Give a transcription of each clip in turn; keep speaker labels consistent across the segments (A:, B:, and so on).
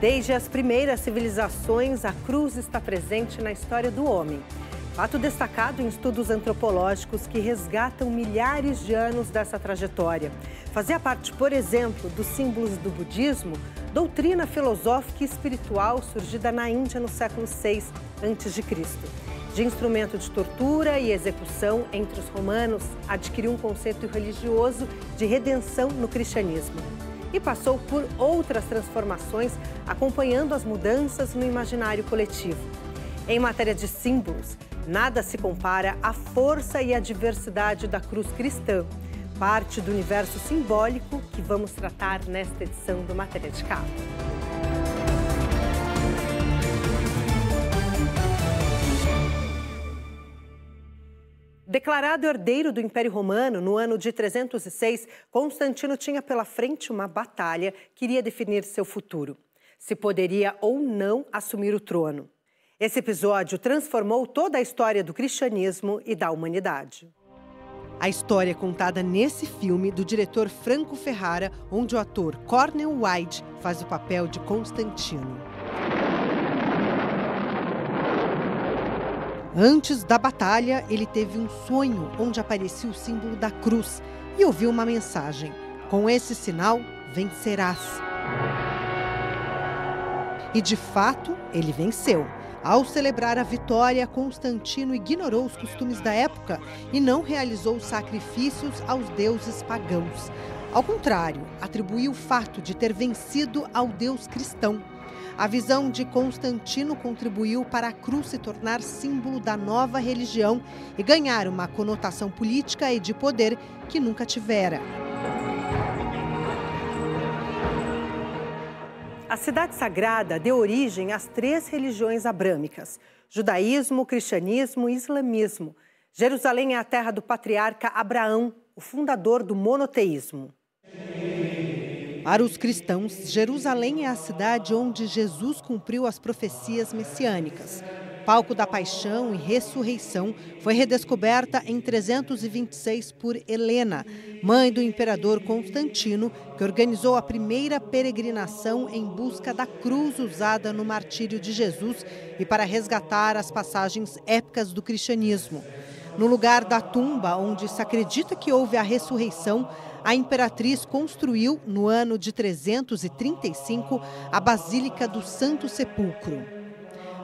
A: Desde as primeiras civilizações, a cruz está presente na história do homem. Fato destacado em estudos antropológicos que resgatam milhares de anos dessa trajetória. Fazia parte, por exemplo, dos símbolos do budismo, doutrina filosófica e espiritual surgida na Índia no século VI a.C. De instrumento de tortura e execução entre os romanos, adquiriu um conceito religioso de redenção no cristianismo. E passou por outras transformações, acompanhando as mudanças no imaginário coletivo. Em matéria de símbolos, nada se compara à força e à diversidade da cruz cristã, parte do universo simbólico que vamos tratar nesta edição do Matéria de Cabo. Declarado herdeiro do Império Romano no ano de 306, Constantino tinha pela frente uma batalha que iria definir seu futuro. Se poderia ou não assumir o trono. Esse episódio transformou toda a história do cristianismo e da humanidade. A história é contada nesse filme do diretor Franco Ferrara, onde o ator Cornel Wilde faz o papel de Constantino. Antes da batalha, ele teve um sonho onde aparecia o símbolo da cruz e ouviu uma mensagem: com esse sinal, vencerás. E de fato, ele venceu. Ao celebrar a vitória, Constantino ignorou os costumes da época e não realizou sacrifícios aos deuses pagãos. Ao contrário, atribuiu o fato de ter vencido ao deus cristão. A visão de Constantino contribuiu para a cruz se tornar símbolo da nova religião e ganhar uma conotação política e de poder que nunca tivera. A cidade sagrada deu origem às 3 religiões abrâmicas: judaísmo, cristianismo e islamismo. Jerusalém é a terra do patriarca Abraão, o fundador do monoteísmo. Para os cristãos, Jerusalém é a cidade onde Jesus cumpriu as profecias messiânicas. Palco da paixão e ressurreição, foi redescoberta em 326 por Helena, mãe do imperador Constantino, que organizou a primeira peregrinação em busca da cruz usada no martírio de Jesus e para resgatar as passagens épicas do cristianismo. No lugar da tumba onde se acredita que houve a ressurreição, a imperatriz construiu, no ano de 335, a Basílica do Santo Sepulcro.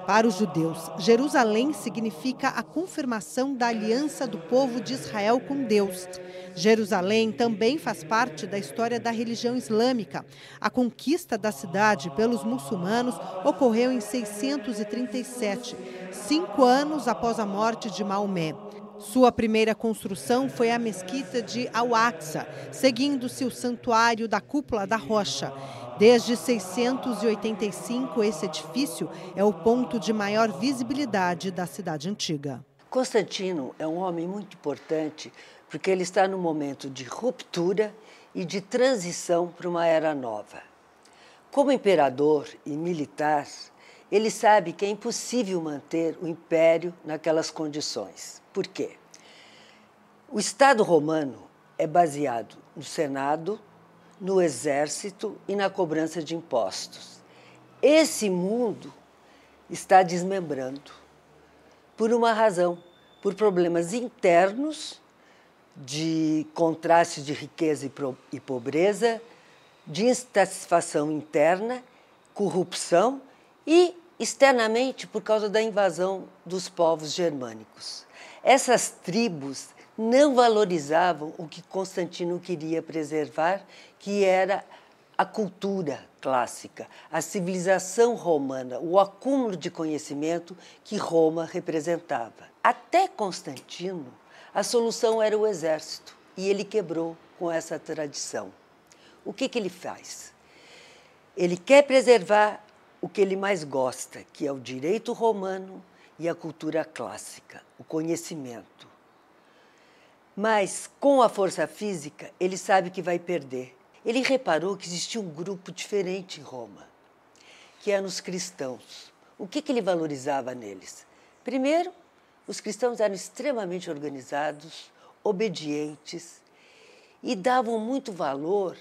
A: Para os judeus, Jerusalém significa a confirmação da aliança do povo de Israel com Deus. Jerusalém também faz parte da história da religião islâmica. A conquista da cidade pelos muçulmanos ocorreu em 637, 5 anos após a morte de Maomé. Sua primeira construção foi a mesquita de Al-Aqsa, seguindo-se o santuário da Cúpula da Rocha. Desde 685, esse edifício é o ponto de maior visibilidade da cidade antiga.
B: Constantino é um homem muito importante porque ele está num momento de ruptura e de transição para uma era nova. Como imperador e militar, ele sabe que é impossível manter o império naquelas condições. Por quê? O Estado romano é baseado no Senado, no Exército e na cobrança de impostos. Esse mundo está desmembrando por uma razão, por problemas internos, de contraste de riqueza e pobreza, de insatisfação interna, corrupção e, externamente, por causa da invasão dos povos germânicos. Essas tribos não valorizavam o que Constantino queria preservar, que era a cultura clássica, a civilização romana, o acúmulo de conhecimento que Roma representava. Até Constantino, a solução era o exército, e ele quebrou com essa tradição. O que ele faz? Ele quer preservar o que ele mais gosta, que é o direito romano e a cultura clássica, o conhecimento. Mas, com a força física, ele sabe que vai perder. Ele reparou que existia um grupo diferente em Roma, que eram os cristãos. O que ele valorizava neles? Primeiro, os cristãos eram extremamente organizados, obedientes e davam muito valor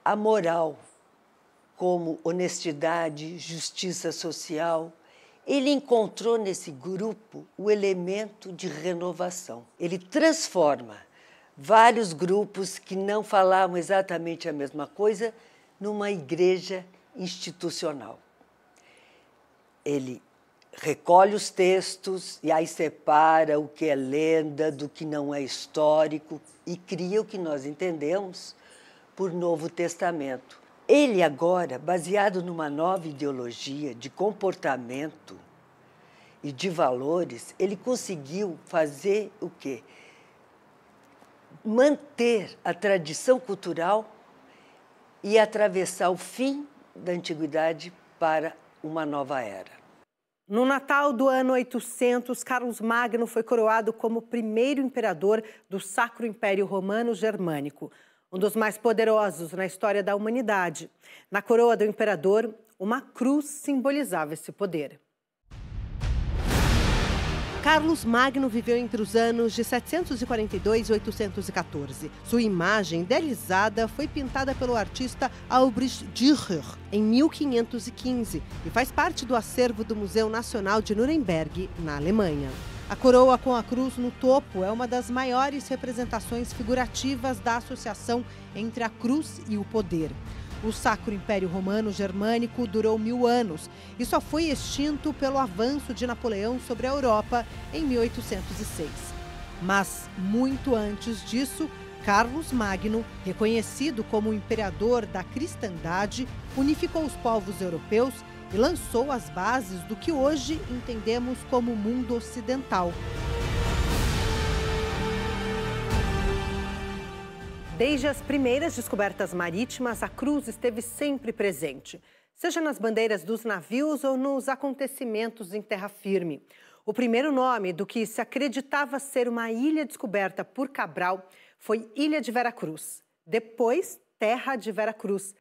B: à moral como honestidade, justiça social, ele encontrou nesse grupo o elemento de renovação. Ele transforma vários grupos que não falavam exatamente a mesma coisa numa igreja institucional. Ele recolhe os textos e aí separa o que é lenda do que não é histórico e cria o que nós entendemos por Novo Testamento. Ele agora, baseado numa nova ideologia de comportamento e de valores, ele conseguiu fazer o quê? Manter a tradição cultural e atravessar o fim da antiguidade para uma nova era.
A: No Natal do ano 800, Carlos Magno foi coroado como primeiro imperador do Sacro Império Romano Germânico, um dos mais poderosos na história da humanidade. Na coroa do imperador, uma cruz simbolizava esse poder. Carlos Magno viveu entre os anos de 742 e 814. Sua imagem idealizada foi pintada pelo artista Albrecht Dürer em 1515 e faz parte do acervo do Museu Nacional de Nuremberg, na Alemanha. A coroa com a cruz no topo é uma das maiores representações figurativas da associação entre a cruz e o poder. O Sacro Império Romano Germânico durou 1000 anos e só foi extinto pelo avanço de Napoleão sobre a Europa em 1806. Mas, muito antes disso, Carlos Magno, reconhecido como o imperador da cristandade, unificou os povos europeus e lançou as bases do que hoje entendemos como o mundo ocidental. Desde as primeiras descobertas marítimas, a cruz esteve sempre presente, seja nas bandeiras dos navios ou nos acontecimentos em terra firme. O primeiro nome do que se acreditava ser uma ilha descoberta por Cabral foi Ilha de Veracruz, depois Terra de Veracruz.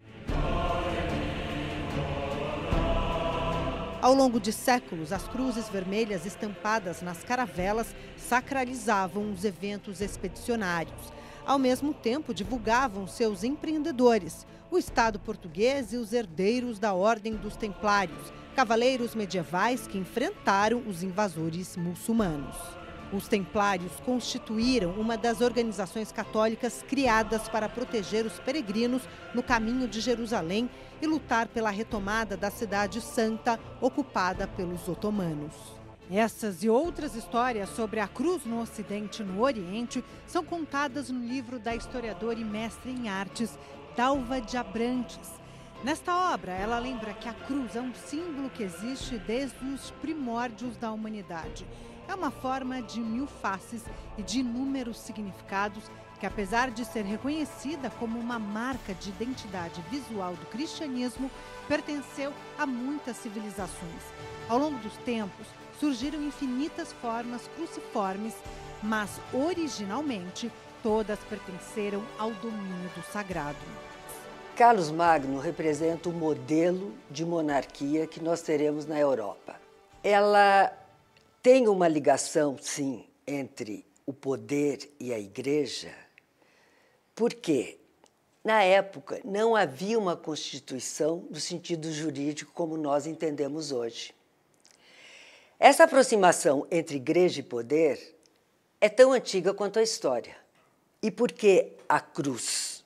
A: Ao longo de séculos, as cruzes vermelhas estampadas nas caravelas sacralizavam os eventos expedicionários. Ao mesmo tempo, divulgavam seus empreendedores, o Estado português e os herdeiros da Ordem dos Templários, cavaleiros medievais que enfrentaram os invasores muçulmanos. Os Templários constituíram uma das organizações católicas criadas para proteger os peregrinos no caminho de Jerusalém e lutar pela retomada da Cidade Santa, ocupada pelos otomanos. Essas e outras histórias sobre a cruz no Ocidente e no Oriente são contadas no livro da historiadora e mestre em artes, Dalva de Abrantes. Nesta obra, ela lembra que a cruz é um símbolo que existe desde os primórdios da humanidade. É uma forma de 1000 faces e de inúmeros significados que, apesar de ser reconhecida como uma marca de identidade visual do cristianismo, pertenceu a muitas civilizações. Ao longo dos tempos, surgiram infinitas formas cruciformes, mas originalmente todas pertenceram ao domínio do sagrado.
B: Carlos Magno representa o modelo de monarquia que nós teremos na Europa. Ela tem uma ligação, sim, entre o poder e a igreja, porque na época não havia uma constituição no sentido jurídico como nós entendemos hoje. Essa aproximação entre igreja e poder é tão antiga quanto a história. E por que a cruz?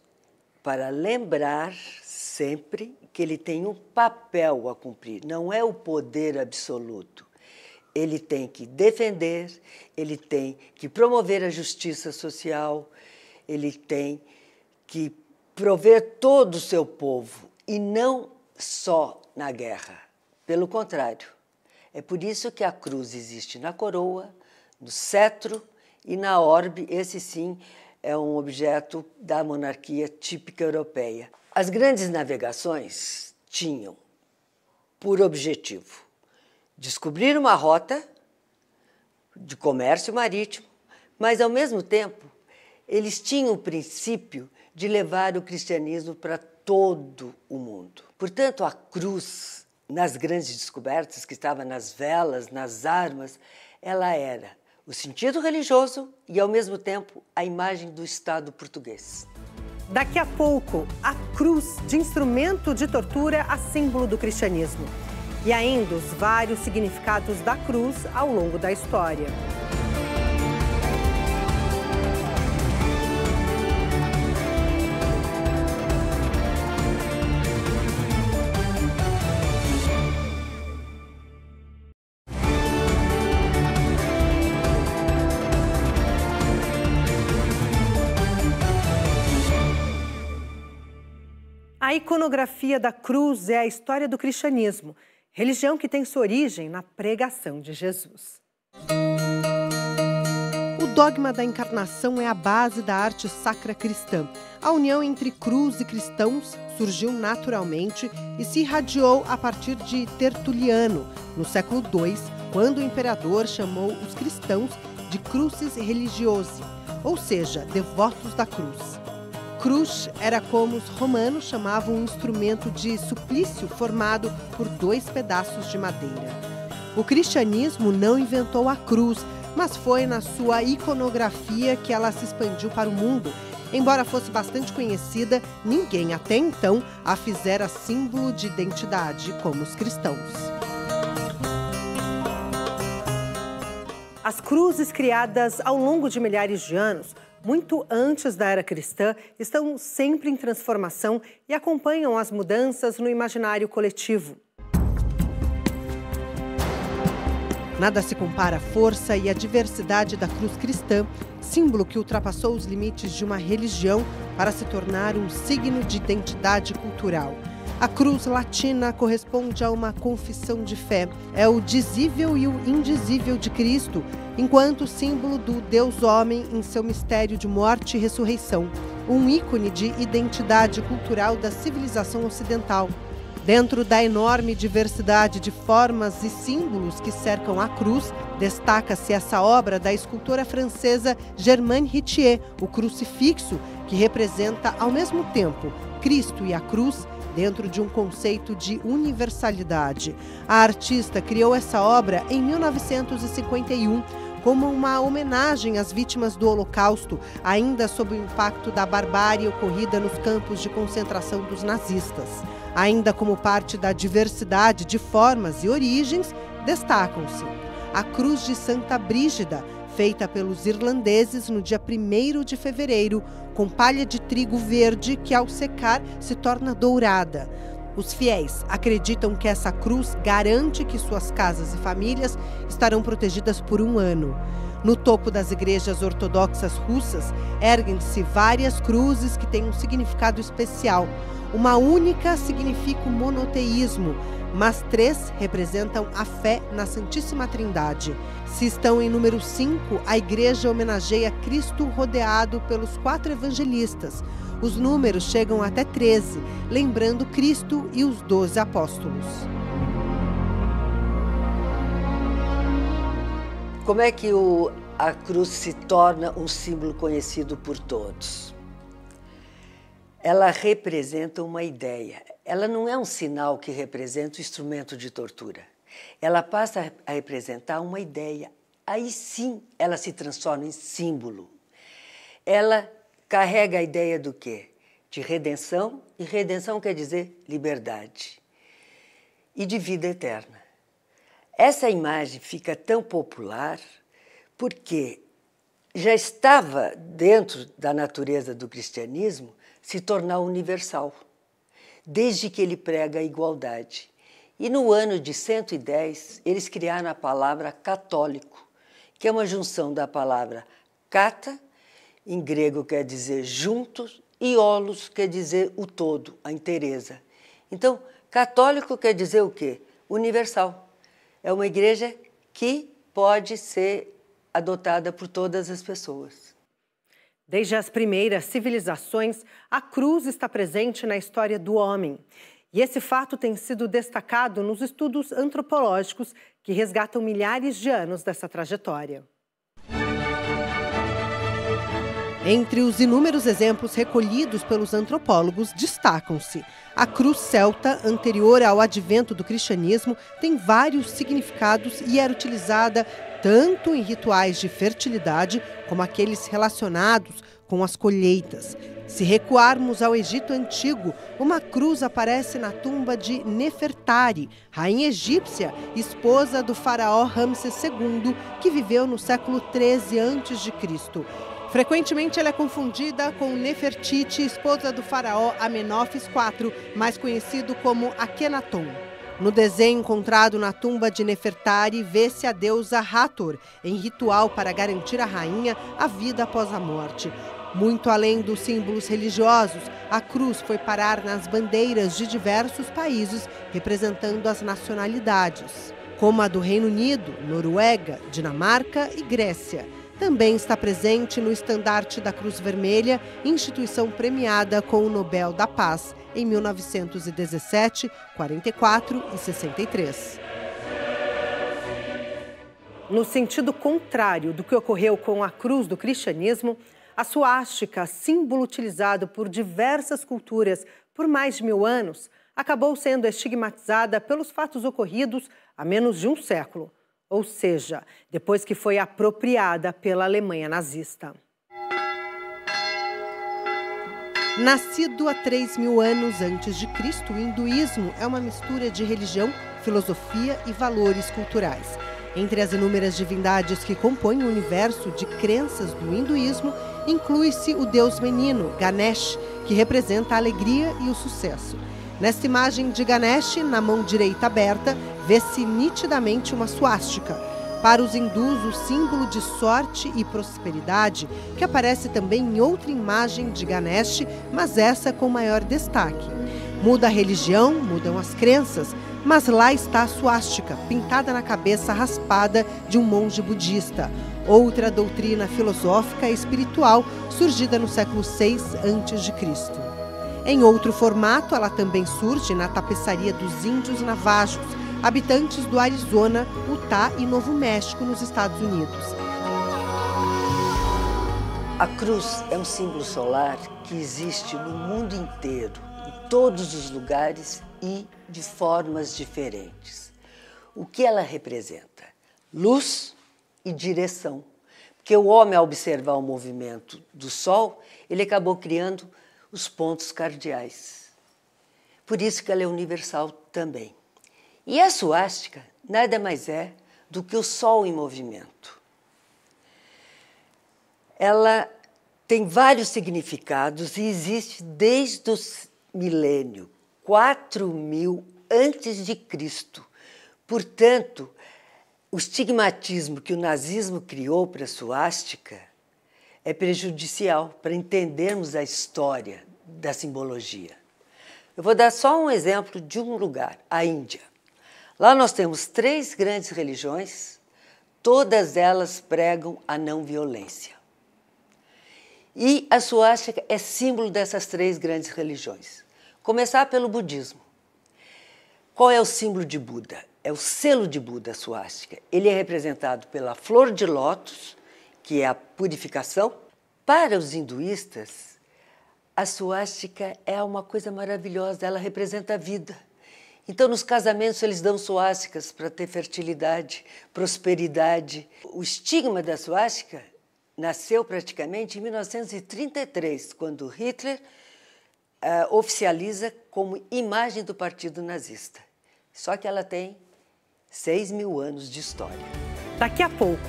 B: Para lembrar sempre que ele tem um papel a cumprir, não é o poder absoluto. Ele tem que defender, ele tem que promover a justiça social, ele tem que prover todo o seu povo, e não só na guerra. Pelo contrário. É por isso que a cruz existe na coroa, no cetro e na orbe. Esse, sim, é um objeto da monarquia típica europeia. As grandes navegações tinham por objetivo descobrir uma rota de comércio marítimo, mas, ao mesmo tempo, eles tinham o princípio de levar o cristianismo para todo o mundo. Portanto, a cruz, nas grandes descobertas, que estava nas velas, nas armas, ela era o sentido religioso e, ao mesmo tempo, a imagem do Estado português.
A: Daqui a pouco, a cruz de instrumento de tortura a símbolo do cristianismo. E ainda os vários significados da cruz ao longo da história. A iconografia da cruz é a história do cristianismo, religião que tem sua origem na pregação de Jesus. O dogma da encarnação é a base da arte sacra cristã. A união entre cruz e cristãos surgiu naturalmente e se irradiou a partir de Tertuliano, no século II, quando o imperador chamou os cristãos de crucis religiosi, ou seja, devotos da cruz. Cruz era como os romanos chamavam um instrumento de suplício formado por 2 pedaços de madeira. O cristianismo não inventou a cruz, mas foi na sua iconografia que ela se expandiu para o mundo. Embora fosse bastante conhecida, ninguém até então a fizera símbolo de identidade como os cristãos. As cruzes criadas ao longo de milhares de anos, muito antes da era cristã, estão sempre em transformação e acompanham as mudanças no imaginário coletivo. Nada se compara à força e à diversidade da cruz cristã, símbolo que ultrapassou os limites de uma religião para se tornar um signo de identidade cultural. A cruz latina corresponde a uma confissão de fé. É o dizível e o indizível de Cristo, enquanto símbolo do Deus-homem em seu mistério de morte e ressurreição. Um ícone de identidade cultural da civilização ocidental. Dentro da enorme diversidade de formas e símbolos que cercam a cruz, destaca-se essa obra da escultora francesa Germaine Rittier, o crucifixo, que representa ao mesmo tempo Cristo e a cruz, dentro de um conceito de universalidade. A artista criou essa obra em 1951 como uma homenagem às vítimas do Holocausto, ainda sob o impacto da barbárie ocorrida nos campos de concentração dos nazistas. Ainda como parte da diversidade de formas e origens, destacam-se a Cruz de Santa Brígida, feita pelos irlandeses no dia 1º de fevereiro, com palha de trigo verde que, ao secar, se torna dourada. Os fiéis acreditam que essa cruz garante que suas casas e famílias estarão protegidas por 1 ano. No topo das igrejas ortodoxas russas, erguem-se várias cruzes que têm um significado especial. Uma única significa o monoteísmo, mas 3 representam a fé na Santíssima Trindade. Se estão em número 5, a igreja homenageia Cristo rodeado pelos 4 evangelistas. Os números chegam até 13, lembrando Cristo e os 12 apóstolos.
B: Como é que a cruz se torna um símbolo conhecido por todos? Ela representa uma ideia. Ela não é um sinal que representa o instrumento de tortura. Ela passa a representar uma ideia. Aí sim ela se transforma em símbolo. Ela carrega a ideia do quê? De redenção, e redenção quer dizer liberdade. E de vida eterna. Essa imagem fica tão popular porque já estava dentro da natureza do cristianismo se tornar universal, desde que ele prega a igualdade. E no ano de 110, eles criaram a palavra católico, que é uma junção da palavra kata, em grego quer dizer juntos, e holos quer dizer o todo, a inteireza. Então, católico quer dizer o quê? Universal. É uma igreja que pode ser adotada por todas as pessoas.
A: Desde as primeiras civilizações, a cruz está presente na história do homem. E esse fato tem sido destacado nos estudos antropológicos que resgatam milhares de anos dessa trajetória. Entre os inúmeros exemplos recolhidos pelos antropólogos, destacam-se a cruz celta, anterior ao advento do cristianismo, tem vários significados e era utilizada tanto em rituais de fertilidade como aqueles relacionados com as colheitas. Se recuarmos ao Egito Antigo, uma cruz aparece na tumba de Nefertari, rainha egípcia, esposa do faraó Ramsés II, que viveu no século 13 a.C. Frequentemente ela é confundida com Nefertiti, esposa do faraó Amenófis IV, mais conhecido como Akhenaton. No desenho encontrado na tumba de Nefertari, vê-se a deusa Hathor, em ritual para garantir à rainha a vida após a morte. Muito além dos símbolos religiosos, a cruz foi parar nas bandeiras de diversos países, representando as nacionalidades, como a do Reino Unido, Noruega, Dinamarca e Grécia. Também está presente no estandarte da Cruz Vermelha, instituição premiada com o Nobel da Paz em 1917, 44 e 63. No sentido contrário do que ocorreu com a cruz do cristianismo, a suástica, símbolo utilizado por diversas culturas por mais de 1000 anos, acabou sendo estigmatizada pelos fatos ocorridos há menos de um século, ou seja, depois que foi apropriada pela Alemanha nazista. Nascido há 3.000 anos antes de Cristo, o hinduísmo é uma mistura de religião, filosofia e valores culturais. Entre as inúmeras divindades que compõem o universo de crenças do hinduísmo, inclui-se o deus menino, Ganesh, que representa a alegria e o sucesso. Nesta imagem de Ganesh, na mão direita aberta, vê-se nitidamente uma suástica. Para os hindus, o símbolo de sorte e prosperidade, que aparece também em outra imagem de Ganesh, mas essa com maior destaque. Muda a religião, mudam as crenças, mas lá está a suástica, pintada na cabeça raspada de um monge budista. Outra doutrina filosófica e espiritual surgida no século VI a.C. Em outro formato, ela também surge na tapeçaria dos índios navajos, habitantes do Arizona, Utah e Novo México, nos Estados Unidos.
B: A cruz é um símbolo solar que existe no mundo inteiro, em todos os lugares e de formas diferentes. O que ela representa? Luz e direção. Porque o homem, ao observar o movimento do Sol, ele acabou criando os pontos cardeais. Por isso que ela é universal também. E a suástica nada mais é do que o Sol em movimento. Ela tem vários significados e existe desde o milênio 4000 antes de Cristo. Portanto, o estigmatismo que o nazismo criou para a suástica é prejudicial para entendermos a história da simbologia. Eu vou dar só um exemplo de um lugar, a Índia. Lá nós temos 3 grandes religiões, todas elas pregam a não violência. E a suástica é símbolo dessas 3 grandes religiões. Começar pelo budismo. Qual é o símbolo de Buda? É o selo de Buda, a suástica. Ele é representado pela flor de lótus, que é a purificação. Para os hinduístas, a suástica é uma coisa maravilhosa, ela representa a vida. Então, nos casamentos, eles dão suásticas para ter fertilidade, prosperidade. O estigma da suástica nasceu praticamente em 1933, quando Hitler oficializa como imagem do partido nazista. Só que ela tem 6.000 anos de história.
A: Daqui a pouco,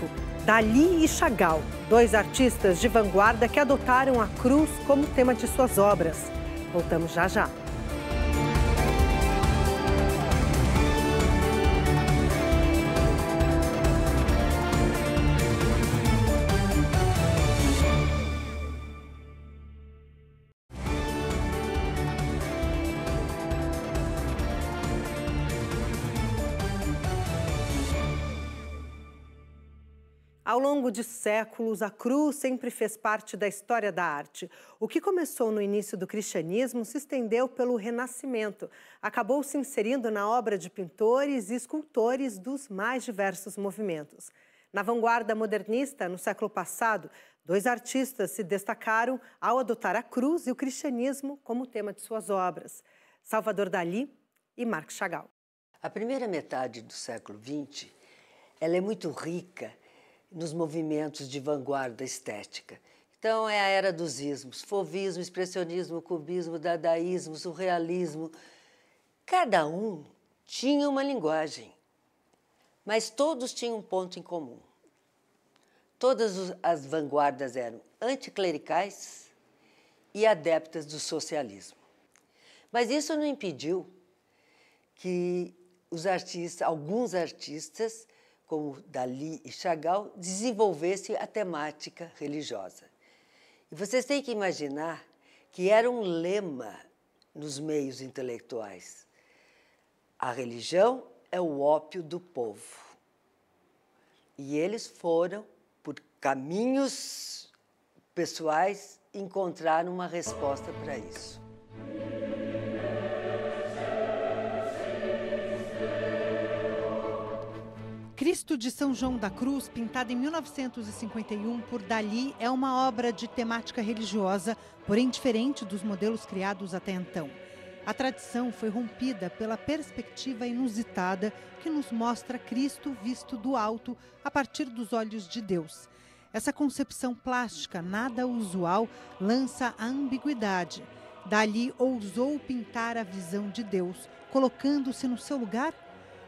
A: Dalí e Chagall, 2 artistas de vanguarda que adotaram a cruz como tema de suas obras. Voltamos já já. Ao longo de séculos, a cruz sempre fez parte da história da arte. O que começou no início do cristianismo se estendeu pelo Renascimento. Acabou se inserindo na obra de pintores e escultores dos mais diversos movimentos. Na vanguarda modernista, no século passado, 2 artistas se destacaram ao adotar a cruz e o cristianismo como tema de suas obras: Salvador Dalí e Marc Chagall.
B: A primeira metade do século XX, ela é muito rica nos movimentos de vanguarda estética. Então, é a era dos ismos, fauvismo, expressionismo, cubismo, dadaísmo, surrealismo. Cada um tinha uma linguagem, mas todos tinham um ponto em comum. Todas as vanguardas eram anticlericais e adeptas do socialismo. Mas isso não impediu que alguns artistas, como Dalí e Chagall, desenvolvessem a temática religiosa. E vocês têm que imaginar que era um lema nos meios intelectuais. A religião é o ópio do povo. E eles foram, por caminhos pessoais, encontrar uma resposta para isso.
A: Cristo de São João da Cruz, pintada em 1951 por Dalí, é uma obra de temática religiosa, porém diferente dos modelos criados até então. A tradição foi rompida pela perspectiva inusitada que nos mostra Cristo visto do alto a partir dos olhos de Deus. Essa concepção plástica nada usual lança a ambiguidade. Dalí ousou pintar a visão de Deus, colocando-se no seu lugar.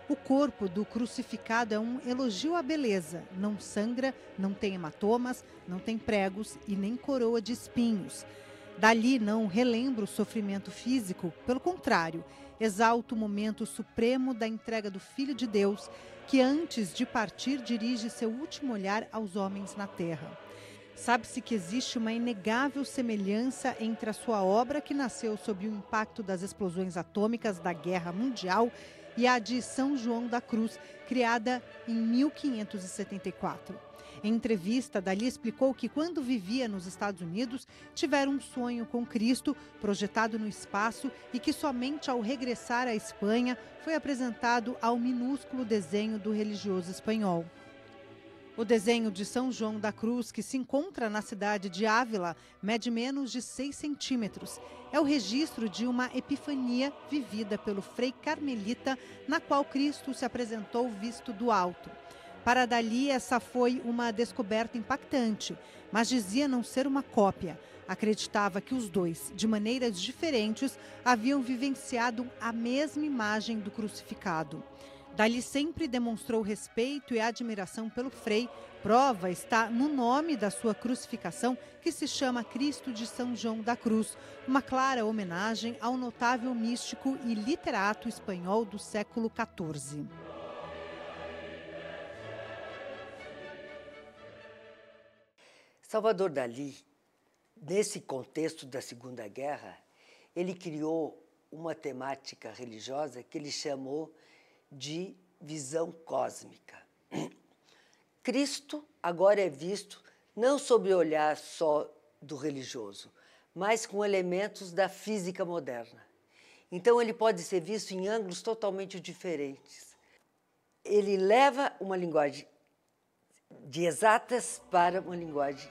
A: O corpo do crucificado é um elogio à beleza. Não sangra, não tem hematomas, não tem pregos e nem coroa de espinhos. Dalí não relembra o sofrimento físico, pelo contrário, exalta o momento supremo da entrega do Filho de Deus, que antes de partir dirige seu último olhar aos homens na terra. Sabe-se que existe uma inegável semelhança entre a sua obra, que nasceu sob o impacto das explosões atômicas da Guerra Mundial, e a de São João da Cruz, criada em 1574. Em entrevista, Dalí explicou que quando vivia nos Estados Unidos, tivera um sonho com Cristo projetado no espaço e que somente ao regressar à Espanha foi apresentado ao minúsculo desenho do religioso espanhol. O desenho de São João da Cruz, que se encontra na cidade de Ávila, mede menos de 6 centímetros. É o registro de uma epifania vivida pelo frei carmelita, na qual Cristo se apresentou visto do alto. Para Dalí, essa foi uma descoberta impactante, mas dizia não ser uma cópia. Acreditava que os dois, de maneiras diferentes, haviam vivenciado a mesma imagem do crucificado. Dalí sempre demonstrou respeito e admiração pelo frei. Prova está no nome da sua crucificação, que se chama Cristo de São João da Cruz, uma clara homenagem ao notável místico e literato espanhol do século XIV.
B: Salvador Dalí, nesse contexto da Segunda Guerra, ele criou uma temática religiosa que ele chamou de visão cósmica. Cristo agora é visto não sob o olhar só do religioso, mas com elementos da física moderna. Então ele pode ser visto em ângulos totalmente diferentes. Ele leva uma linguagem de exatas para uma linguagem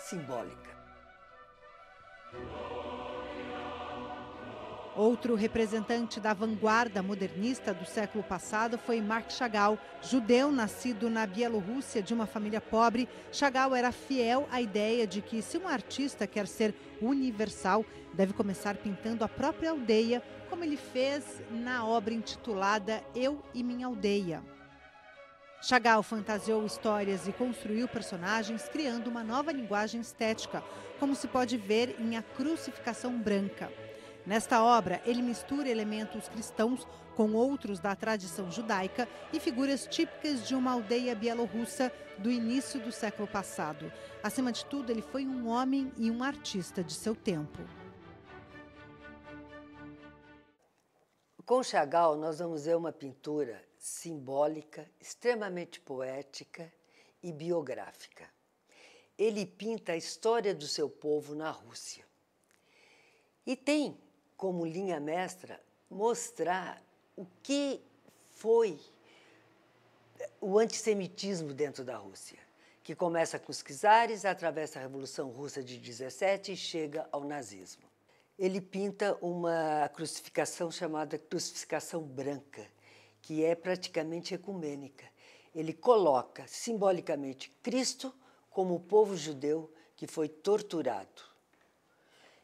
B: simbólica.
A: Outro representante da vanguarda modernista do século passado foi Marc Chagall. Judeu nascido na Bielorrússia de uma família pobre, Chagall era fiel à ideia de que, se um artista quer ser universal, deve começar pintando a própria aldeia, como ele fez na obra intitulada Eu e Minha Aldeia. Chagall fantasiou histórias e construiu personagens, criando uma nova linguagem estética, como se pode ver em A Crucificação Branca. Nesta obra, ele mistura elementos cristãos com outros da tradição judaica e figuras típicas de uma aldeia bielorrussa do início do século passado. Acima de tudo, ele foi um homem e um artista de seu tempo.
B: Com Chagall, nós vamos ver uma pintura simbólica, extremamente poética e biográfica. Ele pinta a história do seu povo na Rússia. E tem como linha mestra mostrar o que foi o antissemitismo dentro da Rússia, que começa com os czares, atravessa a Revolução Russa de 17 e chega ao nazismo. Ele pinta uma crucificação chamada Crucificação Branca, que é praticamente ecumênica. Ele coloca simbolicamente Cristo como o povo judeu que foi torturado.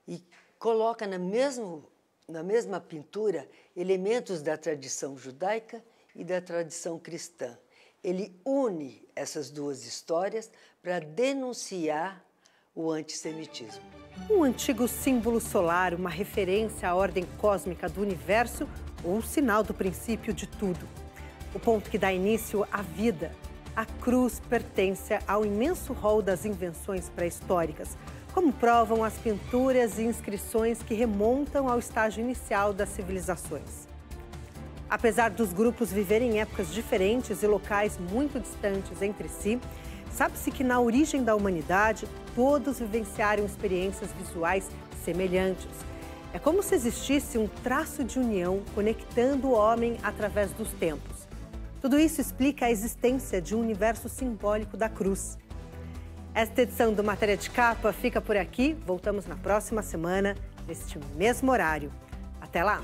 B: E coloca na mesma pintura elementos da tradição judaica e da tradição cristã. Ele une essas duas histórias para denunciar o antissemitismo.
A: Um antigo símbolo solar, uma referência à ordem cósmica do universo ou sinal do princípio de tudo. O ponto que dá início à vida. A cruz pertence ao imenso rol das invenções pré-históricas, como provam as pinturas e inscrições que remontam ao estágio inicial das civilizações. Apesar dos grupos viverem em épocas diferentes e locais muito distantes entre si, sabe-se que na origem da humanidade, todos vivenciaram experiências visuais semelhantes. É como se existisse um traço de união conectando o homem através dos tempos. Tudo isso explica a existência de um universo simbólico da cruz. Esta edição do Matéria de Capa fica por aqui. Voltamos na próxima semana, neste mesmo horário. Até lá!